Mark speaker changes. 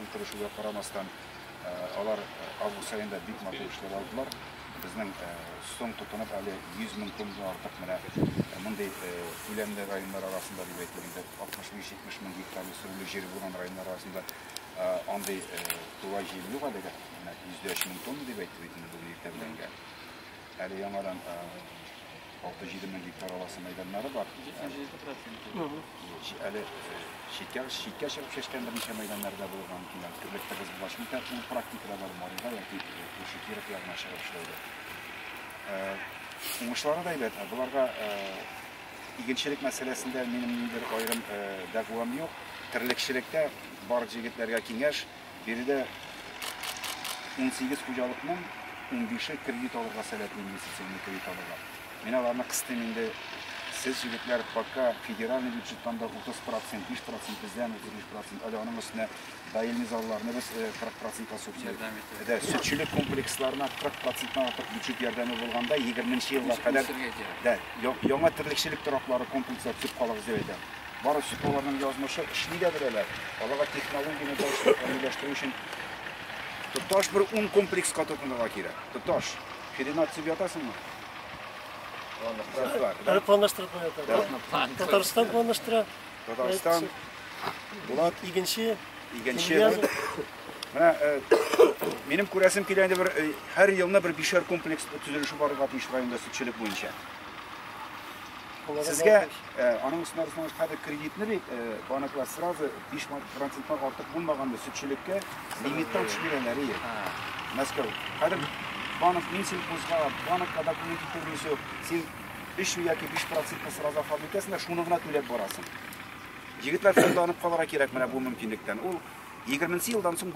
Speaker 1: фабрикасын құрышуға қарамастан, алар август айында бик матур эшләр алдылар. Безнең соң тотынып әле 100 мең тонна артык менә мондый күләмле районнар арасында дип әйтелгәндә 65-70 мең гектарлы сөреле җир булган районнар арасында андый туа җир юк әлегә. 103 мең тонна дип әйтелгән бу җирләргә. Әле яңадан 6-7 мең гектар аласы мәйданнары бар. Әле шиткә чыгып шешкән берничә мәйданнарда булган килгән төрле кыз булашмый ул практикада бар марга яки шикер ягына чыгып эшләүдә. Уңышлары да әйбәт. Буларга игенчелек мәсьәләсендә минем ниндидер аерым дәгъвам юк. Терлекчелектә бар җегетләргә киңәш, биредә 18 хуҗалыкның 15-е кредит алырга сәләтле инвестицион кредит алырга. Мен аларны кыстым инде. Siz җегетләр пока федераль бюджеттан да 30%, 5% бездән 35%, әле аның өстенә даими залларны без 40% субсидия. Сөтчелек комплексларына 40%-тан артык бюджет ярдәме булганда 20-нче елга кадәр яңа терлекчелек тораклары комплекслар төзеп калыгыз дип әйтә. Бары сүп аларның язмышы эшли дә беләләр. Аларга технологияне дәүләштерү өчен тоташ бер 10 комплекска тотынырга кирәк. Тоташ федерация ятасыңмы?
Speaker 2: Татарстан планлаштыра.
Speaker 1: Татарстан. Булат
Speaker 2: Игенче.
Speaker 1: Менә минем күрәсем килә инде бер һәр елны бер 5 комплекс төзелеше барырга тиеш районда сөтчелек буенча. Сезгә аның өстенә хәзер кредитны бит банклар сразу 5%-тан артык булмаганда сөтчелеккә лимиттан төшмәләр иде. Мәскәү. Хәзер банк Минсельхозга, банкка документ итү син 3 яки 5% сразу фабрикасында шуны гына түләп барасың. Җегетләр фонданып калырга кирәк менә бу мөмкинлектән. Ул 20 елдан соң